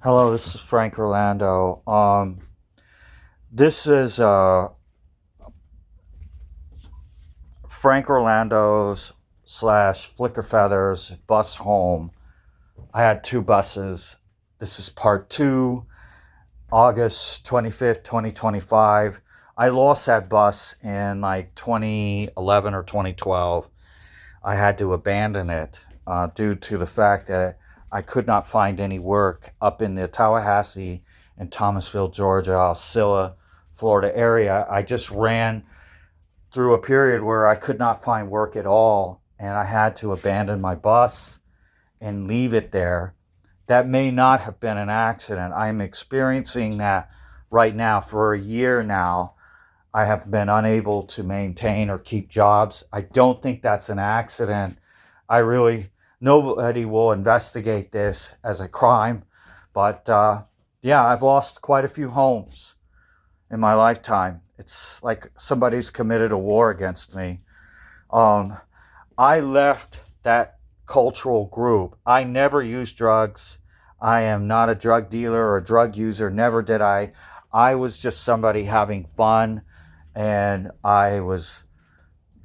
Hello, this is Frank Orlando. This is Frank Orlando's slash Flickerfeather's bus home. I had two buses. This is part two, August 25th, 2025. I lost that bus in like 2011 or 2012. I had to abandon it due to the fact that I could not find any work up in the Tallahassee and Thomasville, Georgia, Alcilla, Florida area. I just ran through a period where I could not find work at all, and I had to abandon my bus and leave it there. That may not have been an accident. I'm experiencing that right now for a year now. I have been unable to maintain or keep jobs. I don't think that's an accident. Nobody will investigate this as a crime, but yeah, I've lost quite a few homes in my lifetime. It's like somebody's committed a war against me. Um, I left that cultural group. I never used drugs. I am not a drug dealer or a drug user. Never did I. I was just somebody having fun, and I was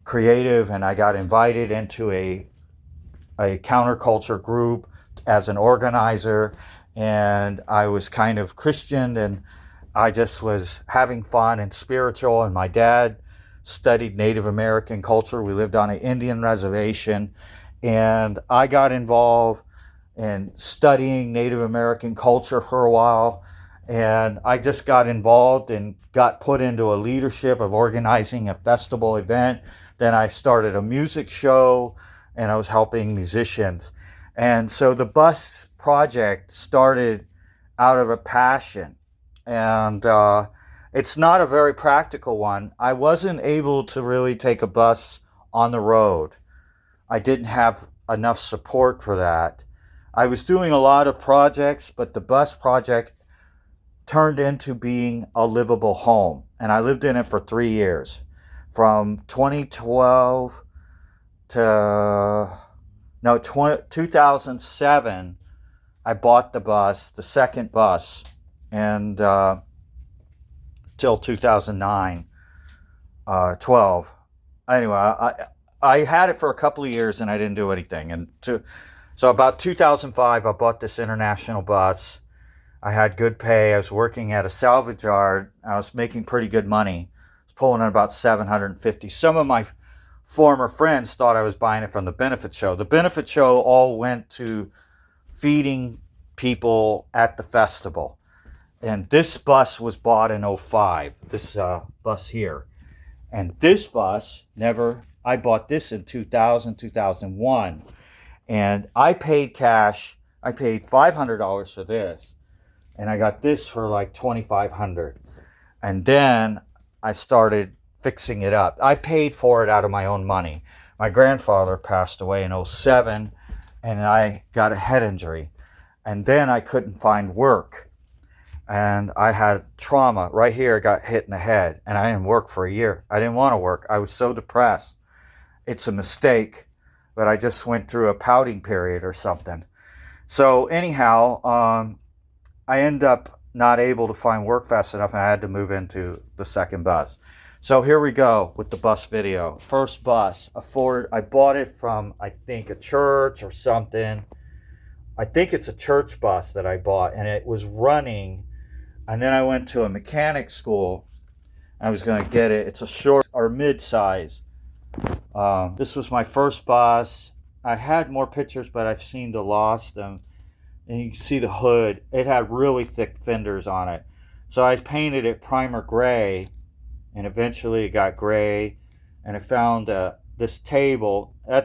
creative, and I got invited into a counterculture group as an organizer, and I was kind of Christian, and I just was having fun and spiritual. And my dad studied Native American culture. We lived on an Indian reservation, and I got involved in studying Native American culture for a while. And I just got involved and got put into a leadership of organizing a festival event. Then I started a music show, and I was helping musicians. And so the bus project started out of a passion. And it's not a very practical one. I wasn't able to really take a bus on the road. I didn't have enough support for that. I was doing a lot of projects, but the bus project turned into being a livable home. And I lived in it for 3 years. From 2012 to 2007, I bought the second bus, and till 2009, 12. Anyway, I had it for a couple of years and I didn't do anything. So about 2005, I bought this international bus. I had good pay. I was working at a salvage yard. I was making pretty good money. I was pulling in about 750. Some of my former friends thought I was buying it from the benefit show. The benefit show all went to feeding people at the festival. And this bus was bought in '05, this bus here. And this bus I bought this in 2000, 2001. And I paid cash. I paid $500 for this. And I got this for like $2,500. And then I started fixing it up. I paid for it out of my own money. My grandfather passed away in '07, and I got a head injury. And then I couldn't find work. And I had trauma right here. I got hit in the head, and I didn't work for a year. I didn't want to work. I was so depressed. It's a mistake, but I just went through a pouting period or something. So anyhow, I ended up not able to find work fast enough, and I had to move into the second bus. So here we go with the bus video. First bus, I bought it from, I think, a church or something. I think it's a church bus that I bought, and it was running. And then I went to a mechanic school. I was going to get it. It's a short or mid-size. This was my first bus. I had more pictures, but I've seen to lost them. And you can see the hood. It had really thick fenders on it. So I painted it primer gray, and eventually it got gray. And I found this table. I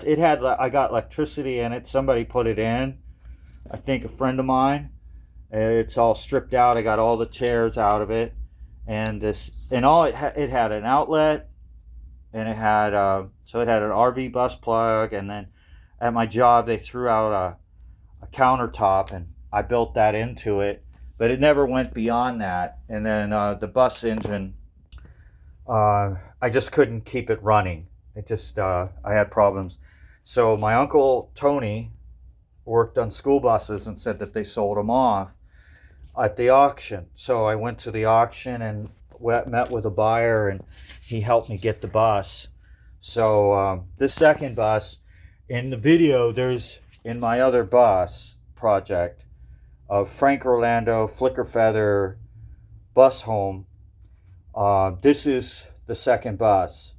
got electricity in it. Somebody put it in. I think a friend of mine. It's all stripped out. I got all the chairs out of it, and it had an outlet, and it had an RV bus plug, and then at my job they threw out a countertop, and I built that into it, but it never went beyond that. And then the bus engine, I just couldn't keep it running. I had problems. So my uncle Tony worked on school buses and said that they sold them off. at the auction. So I went to the auction and met with a buyer, and he helped me get the bus. So this second bus, in the video, there's in my other bus project of Frank Orlando Flickerfeather bus home. This is the second bus,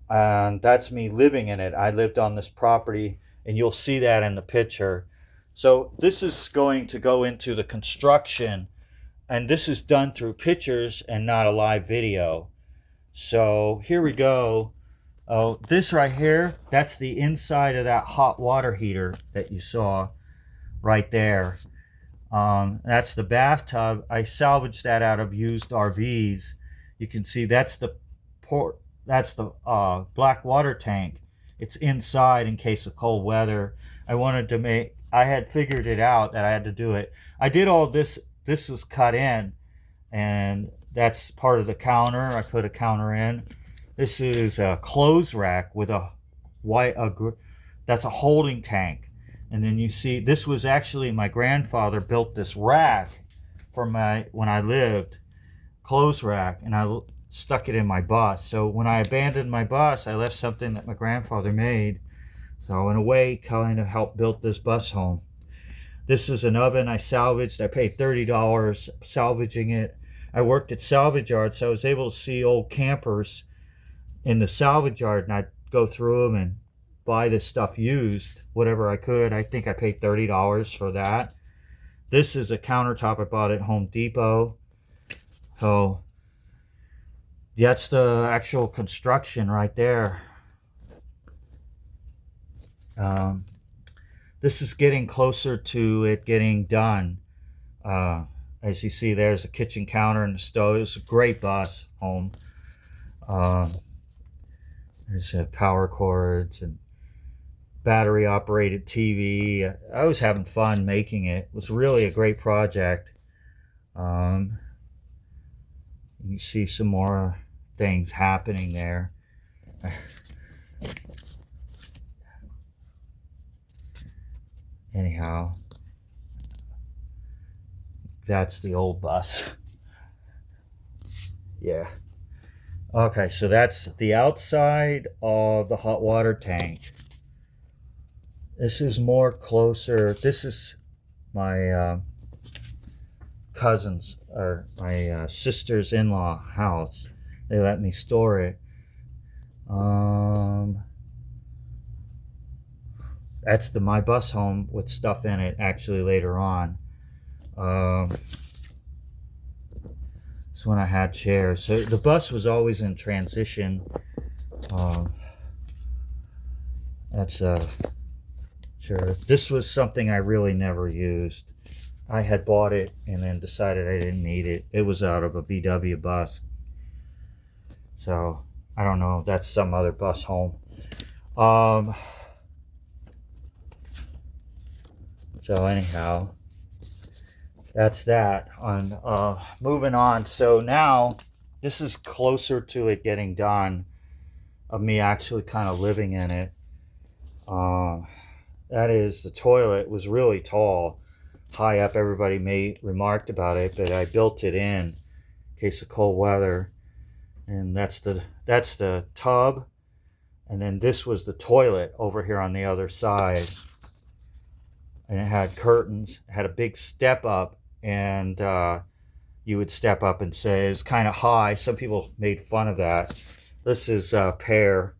and that's me living in it. I lived on this property, and you'll see that in the picture. So this is going to go into the construction, and this is done through pictures and not a live video. So here we go. Oh, this right here, that's the inside of that hot water heater that you saw right there. That's the bathtub. I salvaged that out of used RVs. You can see that's the port. That's the black water tank. It's inside in case of cold weather. I had figured it out that I had to do it. I did all this. This was cut in, and that's part of the counter. I put a counter in. This is a clothes rack with that's a holding tank. And then you see, this was actually, my grandfather built this rack for when I lived, clothes rack, and I stuck it in my bus. So when I abandoned my bus, I left something that my grandfather made. So in a way, kind of helped build this bus home. This is an oven I salvaged. I paid $30 salvaging it. I worked at salvage yard, so I was able to see old campers in the salvage yard, and I'd go through them and buy this stuff used, whatever I could. I think I paid $30 for that. This is a countertop I bought at Home Depot. So that's the actual construction right there. This is getting closer to it getting done. As you see, there's a kitchen counter and the stove. It's a great bus home. There's power cords and battery operated TV. I was having fun making it. It was really a great project. You see some more things happening there. Anyhow, that's the old bus. Yeah. Okay, so that's the outside of the hot water tank. This is more closer. This is my cousin's or my sister's in-law house. They let me store it. That's my bus home with stuff in it actually later on. It's when I had chairs. So the bus was always in transition. That's sure. This was something I really never used. I had bought it and then decided I didn't need it. It was out of a VW bus. So I don't know. That's some other bus home. So anyhow, that's that. On moving on. So now this is closer to it getting done, of me actually kind of living in it. That is, the toilet was really tall, high up. Everybody remarked about it, but I built it in case of cold weather. And that's the tub, and then this was the toilet over here on the other side. And it had curtains. It had a big step up, and you would step up and say it's kind of high. Some people made fun of that. This is Pear.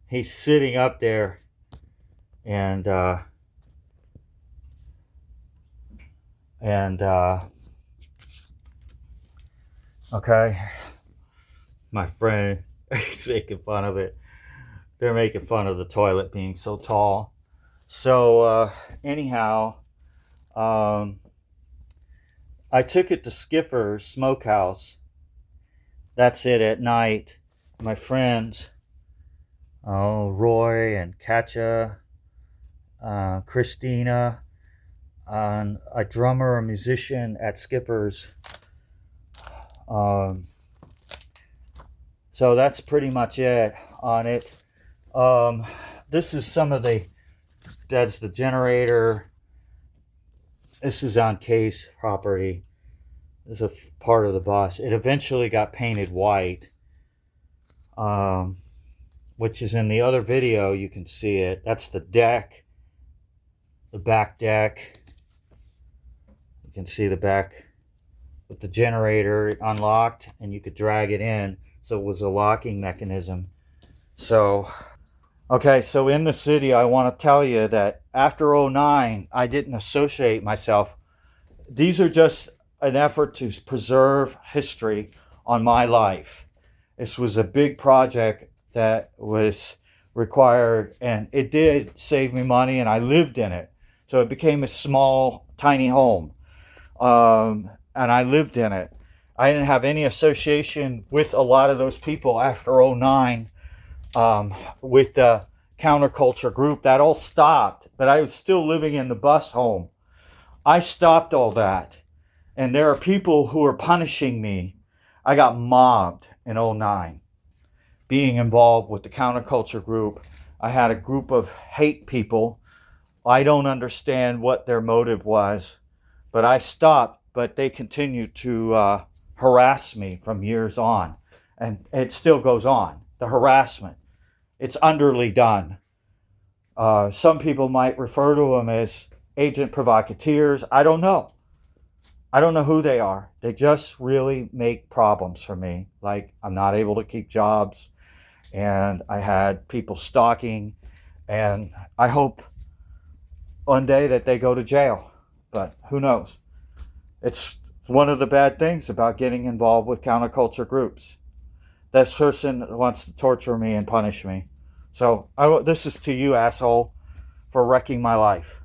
He's sitting up there, and okay, my friend, he's making fun of it. They're making fun of the toilet being so tall. So anyhow, I took it to Skipper's Smokehouse. That's it at night. My friends, Roy and Katja, Christina, a drummer, a musician at Skipper's. So that's pretty much it on it. This is some of that's the generator. This is on Kay's property. This is a part of the bus. It eventually got painted white, which is in the other video. You can see it. That's the deck, the back deck. You can see the back with the generator unlocked, and you could drag it in. So it was a locking mechanism. So, okay, so in the city, I want to tell you that after '09, I didn't associate myself. These are just an effort to preserve history on my life. This was a big project that was required, and it did save me money, and I lived in it. So it became a small, tiny home, and I lived in it. I didn't have any association with a lot of those people after '09, with the counterculture group. That all stopped, but I was still living in the bus home. I stopped all that, and there are people who are punishing me. I got mobbed in '09, being involved with the counterculture group. I had a group of hate people. I don't understand what their motive was, but I stopped, but they continued to harass me from years on, and it still goes on. The harassment, it's underly done. Some people might refer to them as agent provocateurs. I don't know. I don't know who they are. They just really make problems for me. Like, I'm not able to keep jobs, and I had people stalking, and I hope one day that they go to jail, but who knows? It's one of the bad things about getting involved with counterculture groups. This person wants to torture me and punish me. So this is to you, asshole, for wrecking my life.